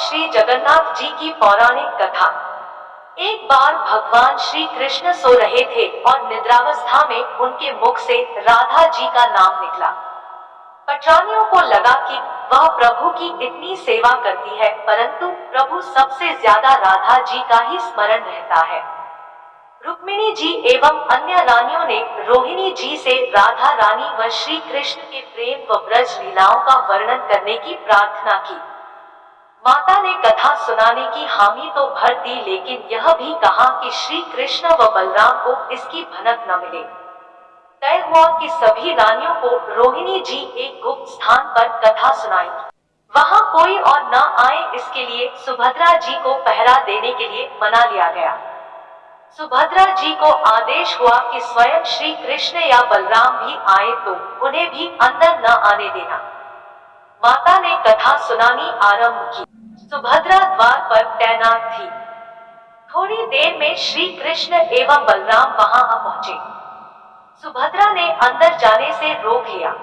श्री जगन्नाथ जी की पौराणिक कथा। एक बार भगवान श्री कृष्ण सो रहे थे और निद्रावस्था में उनके मुख से राधा जी का नाम निकला। पटरानियों को लगा कि वह प्रभु की इतनी सेवा करती है, परंतु प्रभु सबसे ज्यादा राधा जी का ही स्मरण रहता है। रुक्मिणी जी एवं अन्य रानियों ने रोहिणी जी से राधा रानी व श्री कृष्ण के प्रेम व ब्रज लीलाओं का वर्णन करने की प्रार्थना की। माता ने कथा सुनाने की हामी तो भर दी, लेकिन यह भी कहा कि श्री कृष्ण व बलराम को इसकी भनक न मिले। तय हुआ कि सभी रानियों को रोहिणी जी एक गुप्त स्थान पर कथा सुनाएंगी। वहां कोई और न आए, इसके लिए सुभद्रा जी को पहरा देने के लिए मना लिया गया। सुभद्रा जी को आदेश हुआ कि स्वयं श्री कृष्ण या बलराम भी आए तो उन्हें भी अंदर न आने देना। माता ने कथा सुनानी आरंभ की। सुभद्रा द्वार पर तैनात थी। थोड़ी देर में श्री कृष्ण एवं बलराम वहां आ पहुंचे। सुभद्रा ने अंदर जाने से रोक लिया।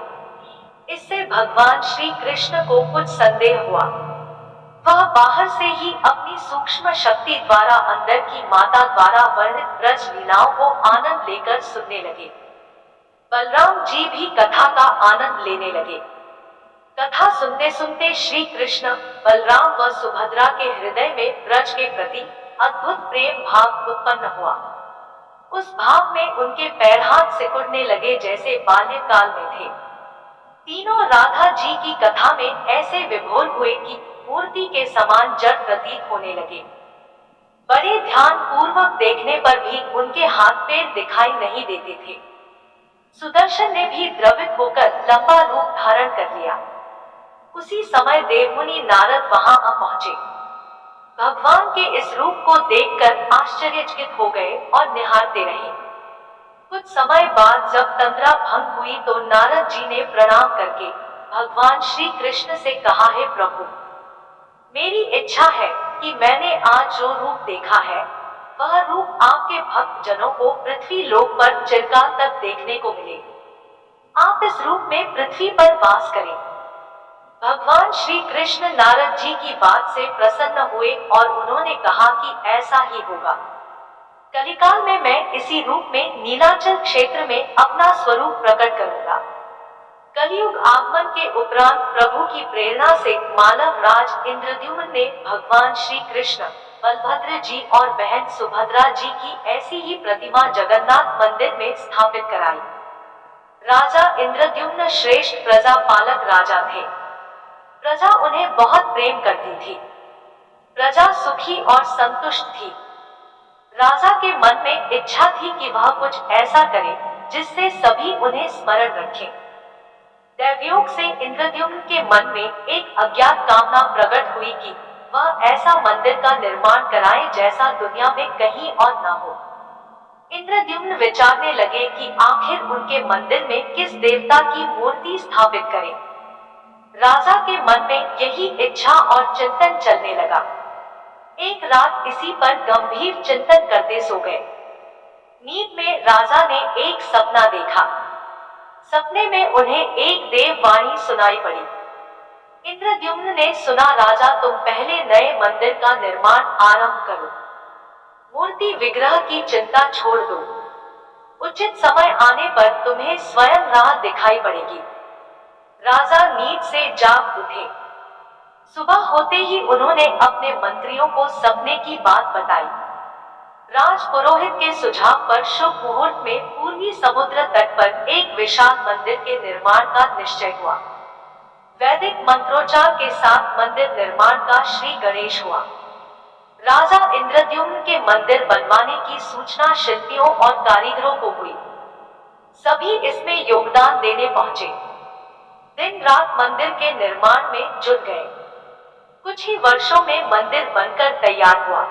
इससे भगवान श्री कृष्ण को कुछ संदेह हुआ। वह बाहर से ही अपनी सूक्ष्म शक्ति द्वारा अंदर की माता द्वारा वर्णित ब्रज लीलाओं को आनंद लेकर सुनने लगे। बलराम जी भी कथा का आनंद लेने लगे। कथा सुनते सुनते श्री कृष्ण, बलराम व सुभद्रा के हृदय में ब्रज के प्रति अद्भुत प्रेम भाव उत्पन्न हुआ। उस भाव में उनके पैर हाथ सिकुड़ने लगे जैसे बाल्यकाल में थे। तीनों राधा जी की कथा में ऐसे विभोर हुए कि मूर्ति के समान जड़ प्रतीत होने लगे। बड़े ध्यान पूर्वक देखने पर भी उनके हाथ पैर दिखाई नहीं देते थे। सुदर्शन ने भी द्रवित होकर लंबा रूप धारण कर लिया। उसी समय देवमुनि नारद वहां आ पहुंचे। भगवान के इस रूप को देखकर आश्चर्यचकित हो गए और निहारते रहे। कुछ समय बाद जब तंद्रा भंग हुई तो नारद जी ने प्रणाम करके भगवान श्री कृष्ण से कहा, है प्रभु, मेरी इच्छा है कि मैंने आज जो रूप देखा है वह रूप आपके भक्त जनों को पृथ्वी लोक पर चिरकाल तक देखने को मिले। आप इस रूप में पृथ्वी पर वास करें। भगवान श्री कृष्ण नारद जी की बात से प्रसन्न हुए और उन्होंने कहा कि ऐसा ही होगा। कलिकाल में मैं इसी रूप में नीलाचल क्षेत्र में अपना स्वरूप प्रकट करूंगा। कलयुग आगमन के उपरांत प्रभु की प्रेरणा से मालव राज इंद्रद्युम्न ने भगवान श्री कृष्ण, बलभद्र जी और बहन सुभद्रा जी की ऐसी ही प्रतिमा जगन्नाथ मंदिर में स्थापित कराई। राजा इंद्रद्युम्न श्रेष्ठ प्रजा पालक राजा थे। प्रजा उन्हें बहुत प्रेम करती थी। प्रजा सुखी और संतुष्ट थी। राजा के मन में इच्छा थी कि वह कुछ ऐसा करे जिससे सभी उन्हें स्मरण रखें। दैवयोग से इंद्रद्युम्न के मन में एक अज्ञात कामना प्रकट हुई कि वह ऐसा मंदिर का निर्माण कराए जैसा दुनिया में कहीं और न हो। इंद्रद्युम्न विचारने लगे कि आखिर उनके मंदिर में किस देवता की मूर्ति स्थापित करें। राजा के मन में यही इच्छा और चिंतन चलने लगा। एक रात इसी पर गंभीर चिंतन करते सो गए। नींद में राजा ने एक सपना देखा। सपने में उन्हें एक देववाणी सुनाई पड़ी। इंद्रद्युम्न ने सुना, राजा तुम पहले नए मंदिर का निर्माण आरंभ करो। मूर्ति विग्रह की चिंता छोड़ दो। उचित समय आने पर तुम्हें स्वयं राह दिखाई पड़ेगी। राजा नींद से जाग उठे। सुबह होते ही उन्होंने अपने मंत्रियों को सपने की बात बताई। राजपुरोहित के सुझाव पर शुभ मुहूर्त में पूर्वी समुद्र तट पर एक विशाल मंदिर के निर्माण का निश्चय हुआ। वैदिक मंत्रोच्चार के साथ मंदिर निर्माण का श्री गणेश हुआ। राजा इंद्रद्युम्न के मंदिर बनवाने की सूचना शिल्पियों और कारीगरों को हुई। सभी इसमें योगदान देने पहुंचे। दिन रात मंदिर के निर्माण में जुट गए। कुछ ही वर्षों में मंदिर बनकर तैयार हुआ।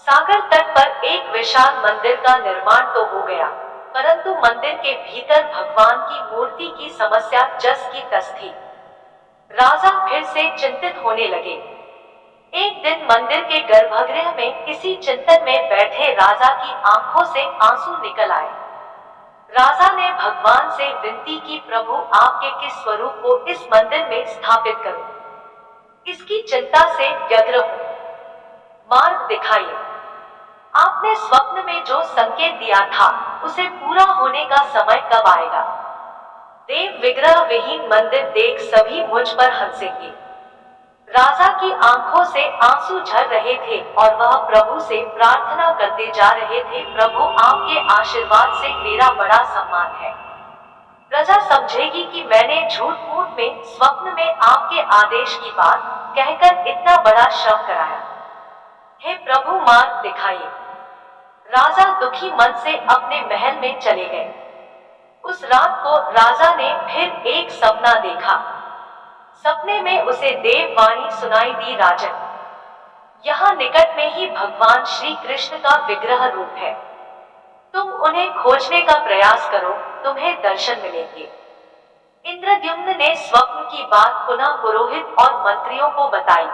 सागर तट पर एक विशाल मंदिर का निर्माण तो हो गया, परंतु मंदिर के भीतर भगवान की मूर्ति की समस्या जस की तस थी। राजा फिर से चिंतित होने लगे। एक दिन मंदिर के गर्भगृह में किसी चिंतन में बैठे राजा की आंखों से आंसू निकल आए। राजा ने भगवान से विनती की, प्रभु आपके किस स्वरूप को इस मंदिर में स्थापित करूं। इसकी चिंता से व्यग्र हूँ। मार्ग दिखाइए। आपने स्वप्न में जो संकेत दिया था, उसे पूरा होने का समय कब आएगा? देव विग्रह विहीन मंदिर देख सभी मुझ पर हंसेंगे। राजा की आंखों से आंसू झर रहे थे और वह प्रभु से प्रार्थना करते जा रहे थे, प्रभु आपके आशीर्वाद से मेरा बड़ा सम्मान है। प्रजा समझेगी कि मैंने झूठ मूठ में स्वप्न में आपके आदेश की बात कहकर इतना बड़ा श्रम कराया। हे प्रभु मार्ग दिखाइए। राजा दुखी मन से अपने महल में चले गए। उस रात को राजा ने फिर एक सपना देखा। सपने में उसे देव वाणी सुनाई दी, राजन, यहाँ निकट में ही भगवान श्री कृष्ण का विग्रह रूप है। तुम उन्हें खोजने का प्रयास करो, तुम्हें दर्शन मिलेंगे। इंद्रद्युम्न ने स्वप्न की बात पुनः पुरोहित और मंत्रियों को बताई।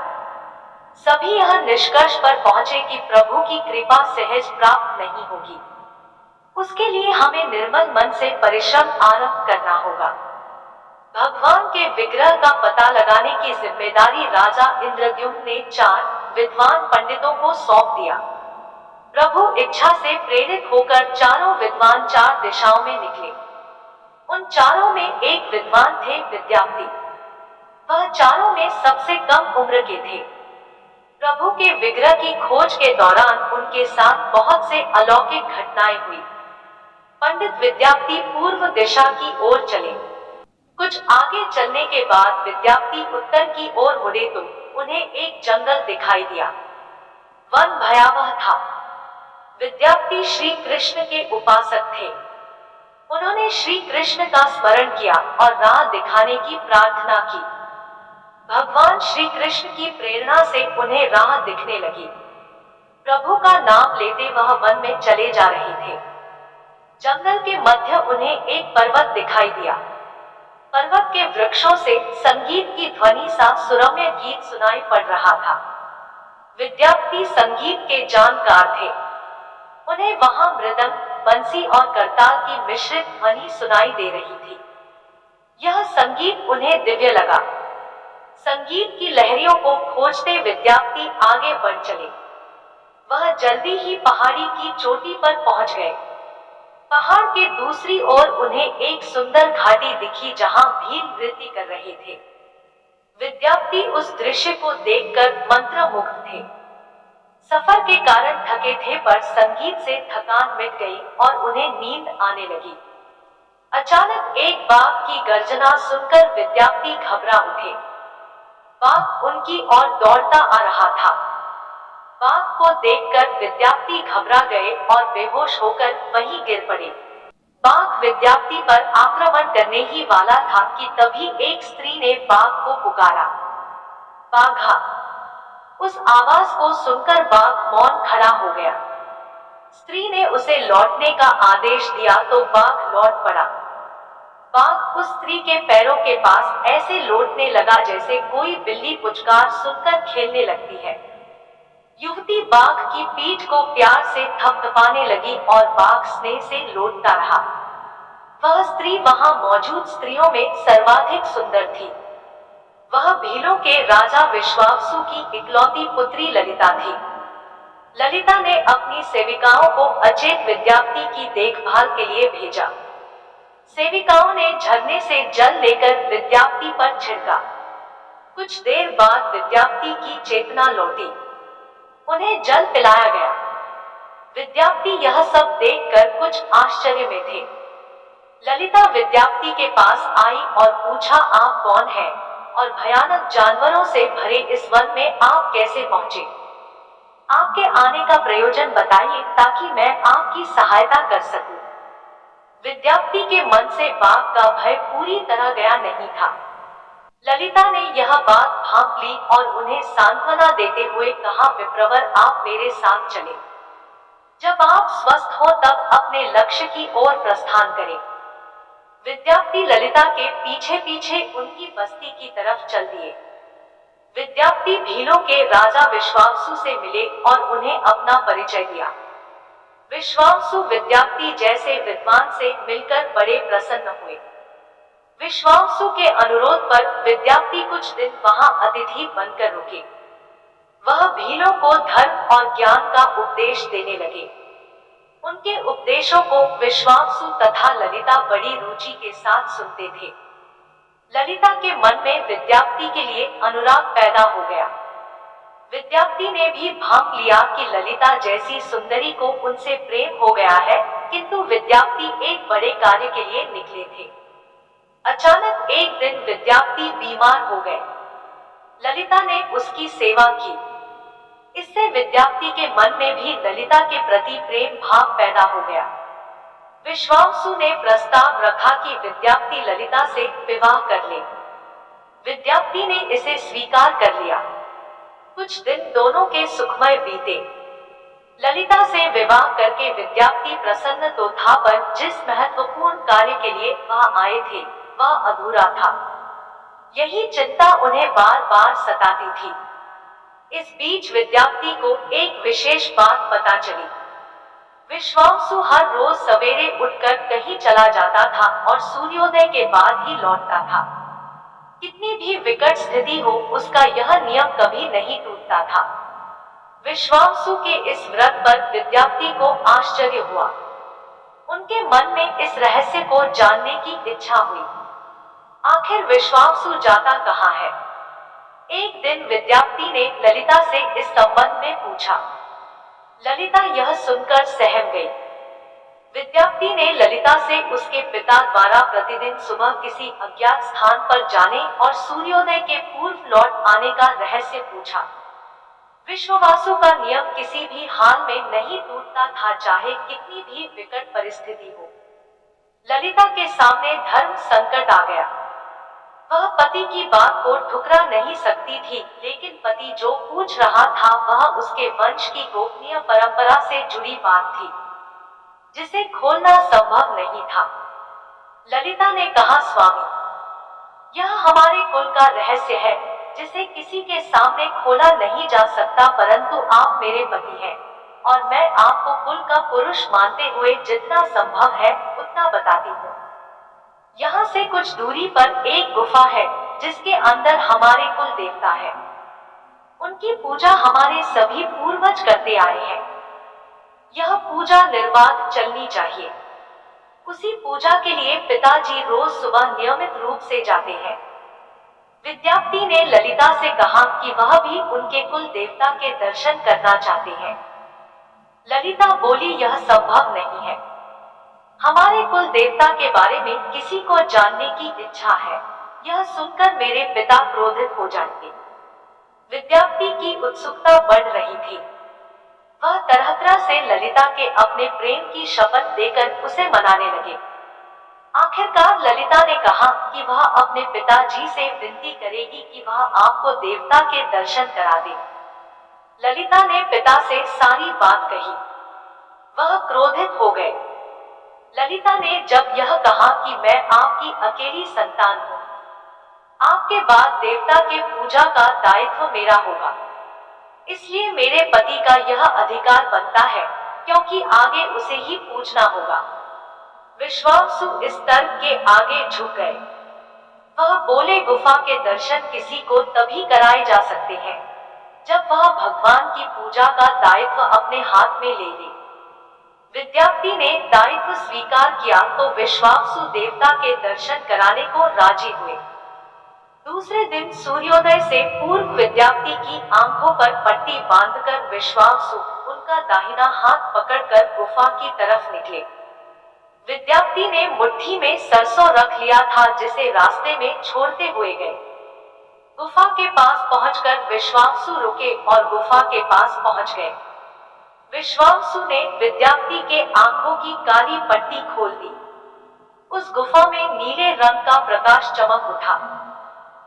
सभी यह निष्कर्ष पर पहुंचे कि प्रभु की कृपा सहज प्राप्त नहीं होगी। उसके लिए हमें निर्मल मन से परिश्रम आरंभ करना होगा। भगवान के विग्रह का पता लगाने की जिम्मेदारी राजा इंद्रद्युम्न ने 4 विद्वान पंडितों को सौंप दिया। प्रभु इच्छा से प्रेरित होकर चारों विद्वान 4 दिशाओं में निकले। उन चारों में एक विद्वान थे, विद्यापति। वह चारों में सबसे कम उम्र के थे। प्रभु के विग्रह की खोज के दौरान उनके साथ बहुत से अलौकिक घटनाएं हुई। पंडित विद्यापति पूर्व दिशा की ओर चले। कुछ आगे चलने के बाद विद्यापति उत्तर की ओर मुड़े तो उन्हें एक जंगल दिखाई दिया। वन भयावह था। विद्यापति श्री कृष्ण के उपासक थे। उन्होंने श्री कृष्ण का स्मरण किया और राह दिखाने की प्रार्थना की। भगवान श्री कृष्ण की प्रेरणा से उन्हें राह दिखने लगी। प्रभु का नाम लेते वह वन में चले जा रहे थे। जंगल के मध्य उन्हें एक पर्वत दिखाई दिया। पर्वत के वृक्षों से संगीत की ध्वनि सा सुरम्य गीत सुनाई पड़ रहा था। विद्यापति संगीत के जानकार थे। उन्हें वहां मृदंग, बंसी और करताल की मिश्रित ध्वनि सुनाई दे रही थी। यह संगीत उन्हें दिव्य लगा। संगीत की लहरियों को खोजते विद्यापति आगे बढ़ चले। वह जल्दी ही पहाड़ी की चोटी पर पहुंच गए। पहाड़ के दूसरी ओर उन्हें एक सुंदर घाटी दिखी जहां भील नृत्य कर रहे थे। विद्यापति उस दृश्य को देखकर मंत्रमुग्ध थे। सफर के कारण थके थे, पर संगीत से थकान मिट गई और उन्हें नींद आने लगी। अचानक एक बाघ की गर्जना सुनकर विद्यापति घबरा उठे। बाघ उनकी ओर दौड़ता आ रहा था। बाघ को देखकर विद्यापति घबरा गए और बेहोश होकर वहीं गिर पड़े। बाघ विद्यापति पर आक्रमण करने ही वाला था कि तभी एक स्त्री ने बाघ को पुकारा, बाघा। उस आवाज को सुनकर बाघ मौन खड़ा हो गया। स्त्री ने उसे लौटने का आदेश दिया तो बाघ लौट पड़ा। बाघ उस स्त्री के पैरों के पास ऐसे लौटने लगा जैसे कोई बिल्ली पुचकार सुनकर खेलने लगती है। युवती बाघ की पीठ को प्यार से थपथपाने लगी और बाघ स्नेह से लौटता रहा। वह स्त्री वहां मौजूद स्त्रियों में सर्वाधिक सुंदर थी। वह भीलों के राजा विश्वावसु की इकलौती पुत्री ललिता थी। ललिता ने अपनी सेविकाओं को अचेत विद्यापति की देखभाल के लिए भेजा। सेविकाओं ने झरने से जल लेकर विद्यापति पर छिड़का। कुछ देर बाद विद्यापति की चेतना लौटी। उन्हें जल पिलाया गया। विद्यापति यह सब देखकर कुछ आश्चर्य में थे। ललिता विद्यापति के पास आई और पूछा, आप कौन हैं और भयानक जानवरों से भरे इस वन में आप कैसे पहुंचे? आपके आने का प्रयोजन बताइए ताकि मैं आपकी सहायता कर सकूं। विद्यापति के मन से बाघ का भय पूरी तरह गया नहीं था। ललिता ने यह बात भांप ली और उन्हें सांत्वना देते हुए कहा, विप्रवर, आप मेरे साथ चले। जब आप स्वस्थ हो तब अपने लक्ष्य की ओर प्रस्थान करें। विद्यापति ललिता के पीछे पीछे उनकी बस्ती की तरफ चल दिए। विद्यापति भीलों के राजा विश्वावसु से मिले और उन्हें अपना परिचय दिया। विश्वावसु विद्यापति जैसे विद्वान से मिलकर बड़े प्रसन्न हुए। विश्वावसु के अनुरोध पर विद्यार्थी कुछ दिन वहां अतिथि बनकर रुके। वह भीलों को धर्म और ज्ञान का उपदेश देने लगे। उनके उपदेशों को विश्वावसु तथा ललिता बड़ी रुचि के साथ सुनते थे। ललिता के मन में विद्यार्थी के लिए अनुराग पैदा हो गया। विद्यार्थी ने भी भांप लिया कि ललिता जैसी सुंदरी को उनसे प्रेम हो गया है, किंतु विद्यार्थी एक बड़े कार्य के लिए निकले थे। अचानक एक दिन विद्यार्थी बीमार हो गए। ललिता ने उसकी सेवा की। इससे विद्यार्थी के मन में भी ललिता के प्रति प्रेम भाव पैदा हो गया। विश्वावसु ने प्रस्ताव रखा कि विद्यार्थी ललिता से विवाह कर ले। विद्यार्थी ने इसे स्वीकार कर लिया। कुछ दिन दोनों के सुखमय बीते। ललिता से विवाह करके विद्यार्थी प्रसन्न तो था, पर जिस महत्वपूर्ण कार्य के लिए वह आए थे वह अधूरा था। यही चिंता उन्हें बार बार सताती थी। इस बीच विद्यार्थी को एक विशेष बात पता चली। विश्वावसु हर रोज सवेरे उठकर कहीं चला जाता था और सूर्योदय के बाद ही लौटता था। कितनी भी विकट स्थिति हो, उसका यह नियम कभी नहीं टूटता था। विश्वावसु के इस व्रत पर विद्यार्थी को आश्चर्य हुआ। उनके मन में इस रहस्य को जानने की इच्छा हुई। आखिर विश्वावसु जाता कहाँ है? एक दिन विद्यार्थी ने ललिता से इस संबंध में पूछा। ललिता यह सुनकर सहम गई। विद्यार्थी ने ललिता से उसके पिता द्वारा प्रतिदिन सुबह किसी अज्ञात स्थान पर जाने और सूर्योदय के पूर्व लौट आने का रहस्य पूछा। विश्वावसु का नियम किसी भी हाल में नहीं टूटता था, चाहे कितनी भी विकट परिस्थिति हो। ललिता के सामने धर्म संकट आ गया। वह पति की बात को ठुकरा नहीं सकती थी, लेकिन पति जो पूछ रहा था वह उसके वंश की गोपनीय परंपरा से जुड़ी बात थी, जिसे खोलना संभव नहीं था। ललिता ने कहा, स्वामी, यह हमारे कुल का रहस्य है, जिसे किसी के सामने खोला नहीं जा सकता, परंतु आप मेरे पति हैं और मैं आपको कुल का पुरुष मानते हुए जितना संभव है उतना बताती हूँ। यहाँ से कुछ दूरी पर एक गुफा है, जिसके अंदर हमारे कुल देवता है। उनकी पूजा हमारे सभी पूर्वज करते आए हैं। यह पूजा निर्बाध चलनी चाहिए। उसी पूजा के लिए पिताजी रोज सुबह नियमित रूप से जाते हैं। विद्यार्थी ने ललिता से कहा कि वह भी उनके कुल देवता के दर्शन करना चाहते हैं। ललिता बोली, यह संभव नहीं है। हमारे कुल देवता के बारे में किसी को जानने की इच्छा है। यह सुनकर मेरे पिता क्रोधित हो जाएंगे। विद्यार्थी की उत्सुकता बढ़ रही थी। वह तरह तरह से ललिता के अपने प्रेम की शपथ देकर उसे मनाने लगे। आखिरकार ललिता ने कहा कि वह अपने पिताजी से विनती करेगी कि वह आपको देवता के दर्शन करा दे। ललिता ने पिता से सारी बात कही। वह क्रोधित हो गए। ललिता ने जब यह कहा कि मैं आपकी अकेली संतान हूँ, आपके बाद देवता के पूजा का दायित्व मेरा होगा, इसलिए मेरे पति का यह अधिकार बनता है, क्योंकि आगे उसे ही पूजना होगा। विश्वावसु इस तर्क के आगे झुक गए। वह बोले, गुफा के दर्शन किसी को तभी कराए जा सकते हैं जब वह भगवान की पूजा का दायित्व अपने हाथ में ले ले। विद्यार्थी ने दायित्व स्वीकार किया तो विश्वावसु देवता के दर्शन कराने को राजी हुए। दूसरे दिन सूर्योदय से पूर्व विद्यार्थी की आंखों पर पट्टी बांधकर विश्वावसु उनका दाहिना हाथ पकड़कर गुफा की तरफ निकले। विद्यार्थी ने मुट्ठी में सरसों रख लिया था, जिसे रास्ते में छोड़ते हुए गए। गुफा के पास पहुंचकर विश्वावसु रुके और गुफा के पास पहुंच गए। विश्वावसु ने विद्यार्थी के आंखों की काली पट्टी खोल दी। उस गुफा में नीले रंग का प्रकाश चमक उठा।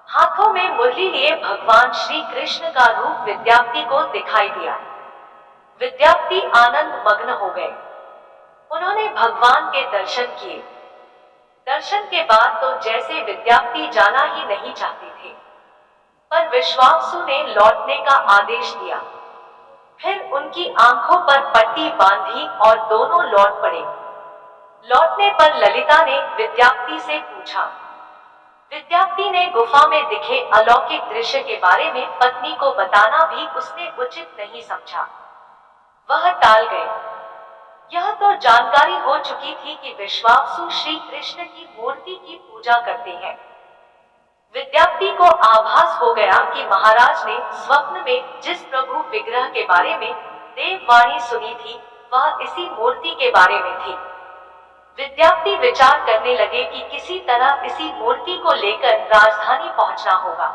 हाथों में मुरली लिए भगवान श्री कृष्ण का रूप विद्यार्थी को दिखाई दिया। विद्यार्थी आनंद मग्न हो गए। उन्होंने भगवान के दर्शन किए। दर्शन के बाद तो जैसे विद्यार्थी जाना ही नहीं चाहते थे, पर विश्वावसु ने लौटने का आदेश दिया। फिर उनकी आंखों पर पट्टी बांधी और दोनों लौट पड़े। लौटने पर ललिता ने विद्यार्थी से पूछा, विद्यार्थी ने गुफा में दिखे अलौकिक दृश्य के बारे में पत्नी को बताना भी उसने उचित नहीं समझा। वह टाल गए। यह तो जानकारी हो चुकी थी कि विश्वावसु श्री कृष्ण की मूर्ति की पूजा करते हैं। विद्यार्थी को आभास हो गया कि महाराज ने स्वप्न में जिस प्रभु विग्रह के बारे में देववाणी सुनी थी, वह इसी मूर्ति के बारे में थी। विद्यार्थी विचार करने लगे कि किसी तरह इसी मूर्ति को लेकर राजधानी पहुंचना होगा।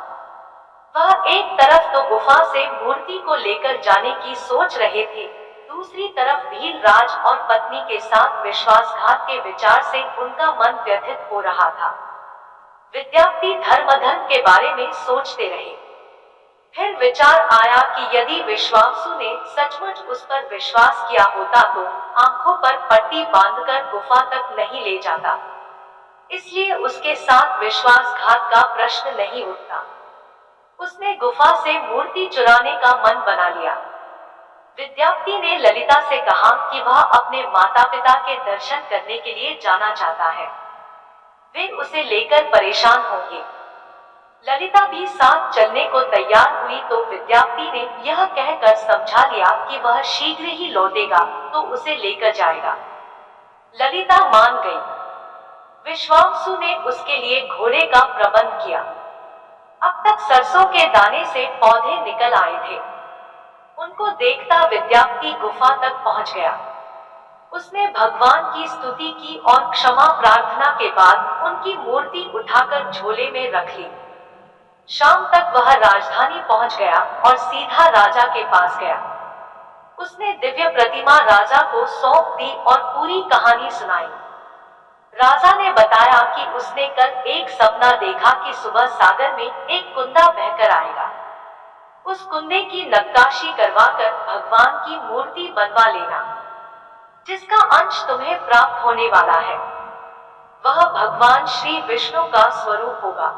वह एक तरफ तो गुफा से मूर्ति को लेकर जाने की सोच रहे थे, दूसरी तरफ भील राज और पत्नी के साथ विश्वासघात के विचार से उनका मन व्यथित हो रहा था। विद्यार्थी धर्म के बारे में सोचते रहे। फिर विचार आया कि यदि विश्वावसु ने सचमुच उस पर विश्वास किया होता तो आंखों पर पट्टी बांधकर गुफा तक नहीं ले जाता, इसलिए उसके साथ विश्वासघात का प्रश्न नहीं उठता। उसने गुफा से मूर्ति चुराने का मन बना लिया। विद्यार्थी ने ललिता से कहा कि वह अपने माता पिता के दर्शन करने के लिए जाना चाहता है, वे उसे लेकर परेशान होंगे। ललिता भी साथ चलने को तैयार हुई तो विद्यार्थी ने यह कहकर समझा लिया कि वह शीघ्र ही लौटेगा तो उसे लेकर जाएगा। ललिता मान गई। विश्वावसु ने उसके लिए घोड़े का प्रबंध किया। अब तक सरसों के दाने से पौधे निकल आए थे। उनको देखता विद्यार्थी गुफा तक पहुंच गया। उसने भगवान की स्तुति की और क्षमा प्रार्थना के बाद उनकी मूर्ति उठाकर झोले में रख ली। शाम तक वह राजधानी पहुंच गया और सीधा राजा के पास गया। उसने दिव्य प्रतिमा राजा को सौंप दी और पूरी कहानी सुनाई। राजा ने बताया कि उसने कल एक सपना देखा कि सुबह सागर में एक कुंदा बहकर आएगा। उस कुंदे की नक्काशी करवाकर भगवान की मूर्ति बनवा लेना, जिसका अंश तुम्हें प्राप्त होने वाला है। वह भगवान श्री विष्णु का स्वरूप होगा।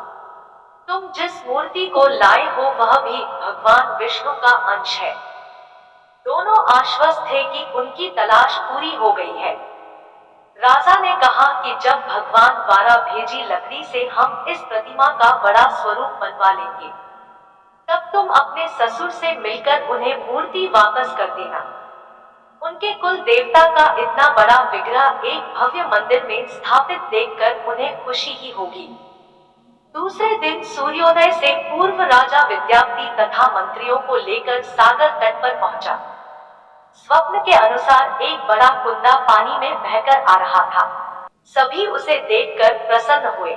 तुम जिस मूर्ति को लाए हो वह भी भगवान विष्णु का अंश है। दोनों आश्वस्त थे कि उनकी तलाश पूरी हो गई है। राजा ने कहा कि जब भगवान द्वारा भेजी लकड़ी से हम इस प्रतिमा का बड़ा स्वरूप बनवा लेंगे, तब तुम अपने ससुर से मिलकर उन्हें मूर्ति वापस कर देना। उनके कुल देवता का इतना बड़ा विग्रह एक भव्य मंदिर में स्थापित देखकर उन्हें खुशी ही होगी। दूसरे दिन सूर्योदय से पूर्व राजा विद्यार्थी तथा मंत्रियों को लेकर सागर तट पर पहुंचा। स्वप्न के अनुसार एक बड़ा कुंदा पानी में बहकर आ रहा था। सभी उसे देखकर प्रसन्न हुए।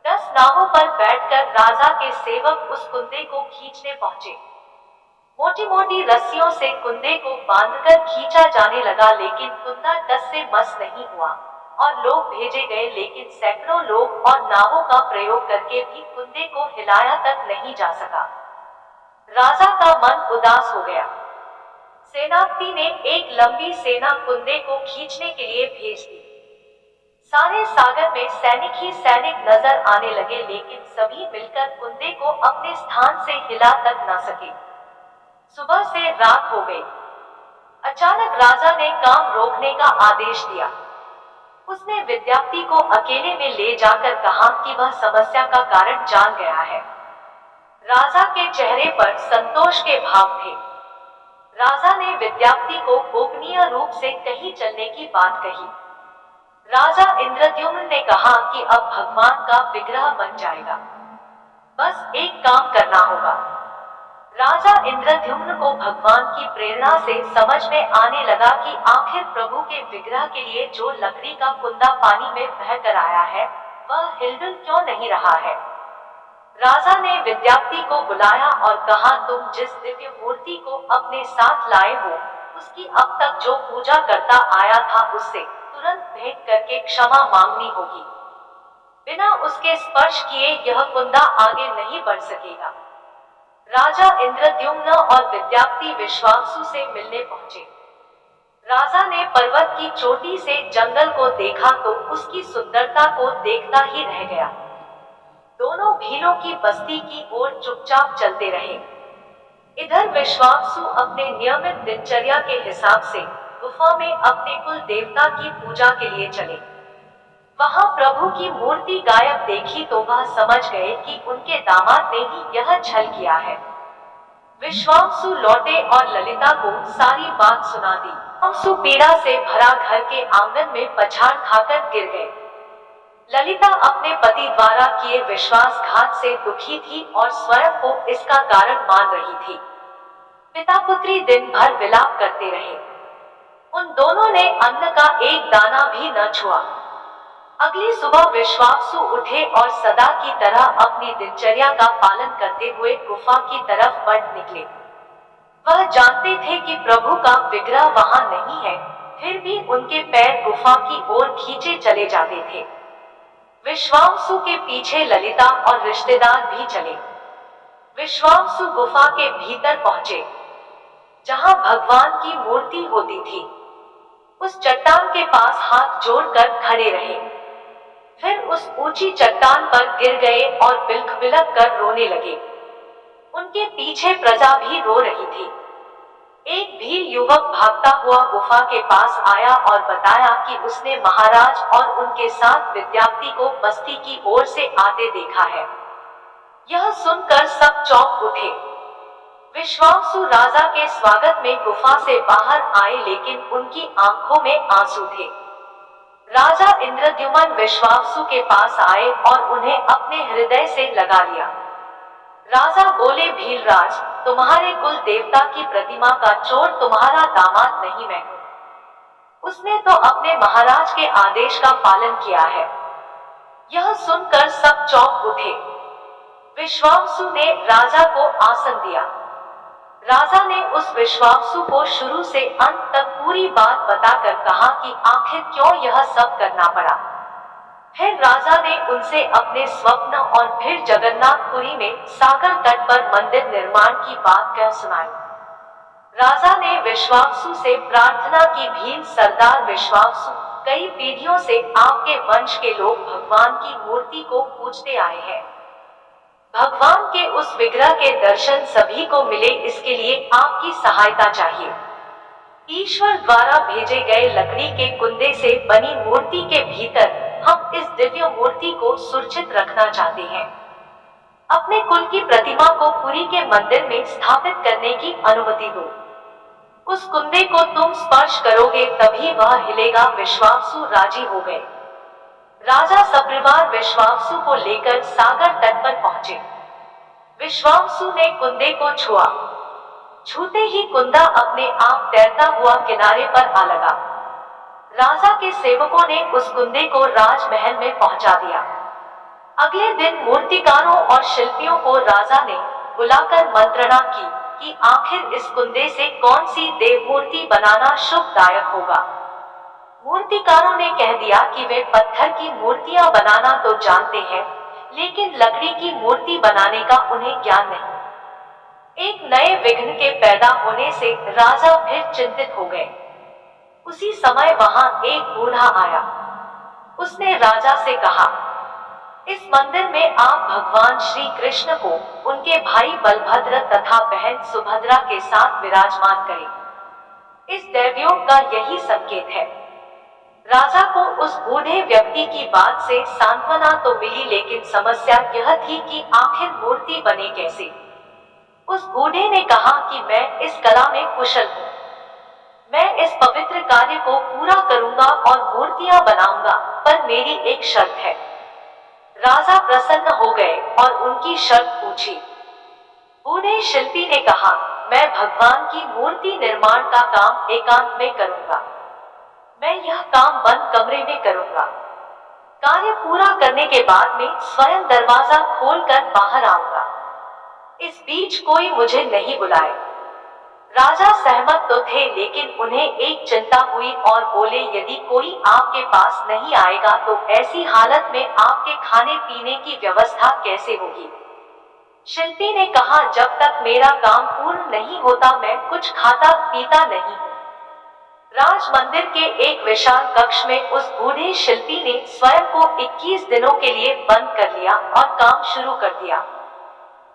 10 नावों पर बैठकर राजा के सेवक उस कुंदे को खींचने पहुंचे। मोटी मोटी रस्सियों से कुंदे को बांधकर खींचा जाने लगा, लेकिन कुंदा टस से मस नहीं हुआ और लोग भेजे गए, लेकिन सैकड़ों लोग और नावों का प्रयोग करके भी कुंदे को हिलाया तक नहीं जा सका। राजा का मन उदास हो गया। सेनापति ने एक लंबी सेना कुंदे को खींचने के लिए भेज दी। सारे सागर में सैनिक ही सैनिक नजर आने लगे, लेकिन सभी मिलकर कुंदे को अपने स्थान से हिला तक न सके। सुबह से रात हो गई। अचानक राजा ने काम रोकने का आदेश दिया। उसने विद्यार्थी को अकेले में ले जाकर कहा कि वह समस्या का कारण जान गया है। राजा के चेहरे पर संतोष के भाव थे। राजा ने विद्यार्थी को गोपनीय रूप से कहीं चलने की बात कही। राजा इंद्रद्युम्न ने कहा कि अब भगवान का विग्रह बन जाएगा, बस एक काम करना होगा। राजा इंद्रद्युम्न को भगवान की प्रेरणा से समझ में आने लगा कि आखिर प्रभु के विग्रह के लिए जो लकड़ी का कुंदा पानी में बहकर आया है, वह हिलडुल क्यों नहीं रहा है। राजा ने विद्यार्थी को बुलाया और कहा, तुम जिस दिव्य मूर्ति को अपने साथ लाए हो, उसकी अब तक जो पूजा करता आया था उससे तुरंत भेंट करके क्षमा मांगनी होगी। बिना उसके स्पर्श किए यह कुंदा आगे नहीं बढ़ सकेगा। राजा इंद्रद्युम्न और विद्यार्थी विश्वावसु से मिलने पहुंचे। राजा ने पर्वत की चोटी से जंगल को देखा तो उसकी सुंदरता को देखता ही रह गया। दोनों भीलों की बस्ती की ओर चुपचाप चलते रहे। इधर विश्वावसु अपने नियमित दिनचर्या के हिसाब से गुफा में अपने कुल देवता की पूजा के लिए चले। वहां प्रभु की मूर्ति गायब देखी तो वह समझ गए कि उनके दामाद ने ही यह छल किया है। विश्वावसु लौटे और ललिता को सारी बात सुना दी। विश्वावसु पीड़ा से भरा घर के आंगन में पछाड़ खाकर गिर गए। ललिता अपने पति द्वारा किए विश्वासघात से दुखी थी और स्वयं को इसका कारण मान रही थी। पिता पुत्री दिन भर विलाप करते रहे। उन दोनों ने अन्न का एक दाना भी न छुआ। अगली सुबह विश्वावसु उठे और सदा की तरह अपनी दिनचर्या का पालन करते हुए गुफा की तरफ बढ़ निकले। वह जानते थे कि प्रभु का विग्रह वहां नहीं है, फिर भी उनके पैर गुफा की ओर खींचे चले जाते थे। विश्वावसु के पीछे ललिता और रिश्तेदार भी चले। विश्वावसु गुफा के भीतर पहुंचे, जहां भगवान की मूर्ति होती थी। उस चट्टान के पास हाथ जोड़कर खड़े रहे, फिर उस ऊंची चट्टान पर गिर गए और बिलख बिलख कर रोने लगे। उनके पीछे प्रजा भी रो रही थी। एक भील युवक भागता हुआ गुफा के पास आया और बताया कि उसने महाराज और उनके साथ विद्यार्थी को बस्ती की ओर से आते देखा है। यह सुनकर सब चौंक उठे। विश्वावसु राजा के स्वागत में गुफा से बाहर आए, लेकिन उनकी आंखों में आंसू थे। राजा इंद्रद्युम्न विश्वावसु के पास आए और उन्हें अपने हृदय से लगा लिया। राजा बोले, भीलराज, तुम्हारे कुल देवता की प्रतिमा का चोर तुम्हारा दामाद नहीं मैं हूं। उसने तो अपने महाराज के आदेश का पालन किया है। यह सुनकर सब चौंक उठे। विश्वावसु ने राजा को आसन दिया। राजा ने उस विश्वावसु को शुरू से अंत तक पूरी बात बताकर कहा कि आखिर क्यों यह सब करना पड़ा। फिर राजा ने उनसे अपने स्वप्न और फिर जगन्नाथपुरी में सागर तट पर मंदिर निर्माण की बात कह सुनाई। राजा ने विश्वावसु से प्रार्थना की, भील सरदार विश्वावसु, कई पीढ़ियों से आपके वंश के लोग भगवान की मूर्ति को पूजते आए हैं। भगवान के उस विग्रह के दर्शन सभी को मिले, इसके लिए आपकी सहायता चाहिए। ईश्वर द्वारा भेजे गए लकड़ी के कुंदे से बनी मूर्ति के भीतर हम इस दिव्य मूर्ति को सुरक्षित रखना चाहते हैं। अपने कुल की प्रतिमा को पुरी के मंदिर में स्थापित करने की अनुमति दो। उस कुंदे को तुम स्पर्श करोगे तभी वह हिलेगा। विश्वावसु राजी हो गए। राजा सपरिवार विश्वावसु को लेकर सागर तट पर पहुंचे। विश्वावसु ने कुंदे को छुआ। छूते ही कुंदा अपने आप तैरता हुआ किनारे पर आ लगा। राजा के सेवकों ने उस कुंदे को राजमहल में पहुंचा दिया। अगले दिन मूर्तिकारों और शिल्पियों को राजा ने बुलाकर मंत्रणा की कि आखिर इस कुंदे से कौन सी देव मूर्ति बनाना शुभदायक होगा। मूर्तिकारों ने कह दिया कि वे पत्थर की मूर्तियां बनाना तो जानते हैं, लेकिन लकड़ी की मूर्ति बनाने का उन्हें ज्ञान नहीं। एक नए विघ्न के पैदा होने से राजा फिर चिंतित हो गए। उसी समय वहां एक बूढ़ा आया। उसने राजा से कहा, इस मंदिर में आप भगवान श्री कृष्ण को उनके भाई बलभद्र तथा बहन सुभद्रा के साथ विराजमान करें। इस दैवयोग का यही संकेत है। राजा को उस बूढ़े व्यक्ति की बात से सांत्वना तो मिली, लेकिन समस्या यह थी कि आखिर मूर्ति बने कैसे। उस बूढ़े ने कहा कि मैं इस कला में कुशल हूँ। मैं इस पवित्र कार्य को पूरा करूंगा और मूर्तियां बनाऊंगा, पर मेरी एक शर्त है। राजा प्रसन्न हो गए और उनकी शर्त पूछी। बूढ़े शिल्पी ने कहा, मैं भगवान की मूर्ति निर्माण का काम एकांत में करूंगा। मैं यह काम बंद कमरे में करूंगा। कार्य पूरा करने के बाद में स्वयं दरवाजा खोलकर बाहर आऊंगा। इस बीच कोई मुझे नहीं बुलाए। राजा सहमत तो थे, लेकिन उन्हें एक चिंता हुई और बोले, यदि कोई आपके पास नहीं आएगा तो ऐसी हालत में आपके खाने पीने की व्यवस्था कैसे होगी। शिल्पी ने कहा, जब तक मेरा काम पूर्ण नहीं होता मैं कुछ खाता पीता नहीं हूँ। राज मंदिर के एक विशाल कक्ष में उस बूढ़े शिल्पी ने स्वयं को 21 दिनों के लिए बंद कर लिया और काम शुरू कर दिया।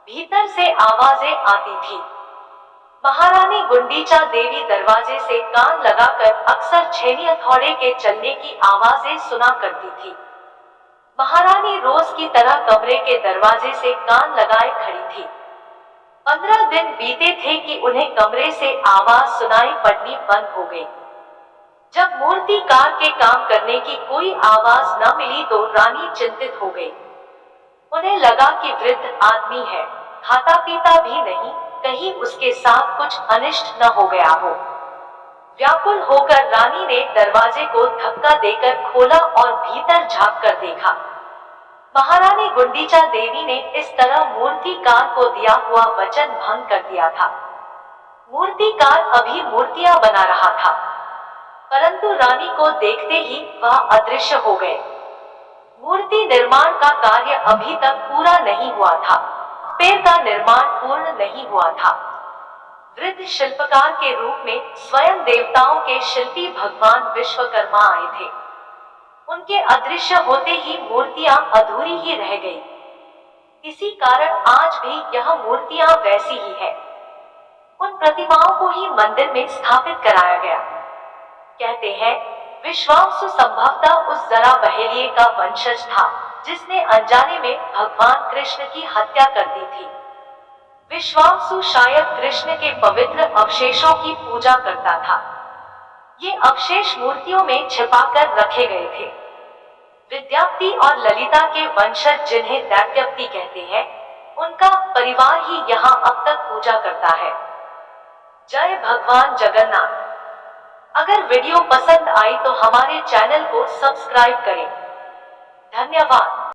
भीतर से आवाजें आती थी। महारानी गुंडीचा देवी दरवाजे से कान लगाकर अक्सर छेनी हथौड़े के चलने की आवाजें सुना करती थी। महारानी रोज की तरह कमरे के दरवाजे से कान लगाए खड़ी थी। 15 दिन बीते थे कि उन्हें कमरे से आवाज सुनाई पड़नी बंद हो गई। जब मूर्तिकार के काम करने की कोई आवाज न मिली तो रानी चिंतित हो गई। उन्हें लगा कि वृद्ध आदमी है, खाता पीता भी नहीं, कहीं उसके साथ कुछ अनिष्ट न हो गया हो। व्याकुल होकर रानी ने दरवाजे को धक्का देकर खोला और भीतर झांक कर देखा। महारानी गुंडीचा देवी ने इस तरह मूर्तिकार को दिया हुआ वचन भंग कर दिया था। मूर्तिकार अभी मूर्तियां बना रहा था, परंतु रानी को देखते ही वह अदृश्य हो गए। मूर्ति निर्माण का कार्य अभी तक पूरा नहीं हुआ था। पेड़ का निर्माण पूर्ण नहीं हुआ था। वृद्ध शिल्पकार के रूप में स्वयं देवताओं के शिल्पी भगवान विश्वकर्मा आए थे। उनके अदृश्य होते ही मूर्तियां अधूरी ही रह गई। इसी कारण आज भी यह मूर्तियां वैसी ही है। उन प्रतिमाओं को ही मंदिर में स्थापित कराया गया। कहते हैं विश्वावसु संभवतः उस जरा बहेलिये का वंशज था जिसने अनजाने में भगवान कृष्ण की हत्या कर दी थी। विश्वावसु शायद कृष्ण के पवित्र अवशेषों की पूजा करता था। ये अवशेष मूर्तियों में छिपाकर रखे गए थे। विद्याप्ति और ललिता के वंशज जिन्हें दैत्याप्ति कहते हैं, उनका परिवार ही यहाँ अब तक पूजा करता है। जय भगवान जगन्नाथ। अगर वीडियो पसंद आई तो हमारे चैनल को सब्सक्राइब करें। धन्यवाद।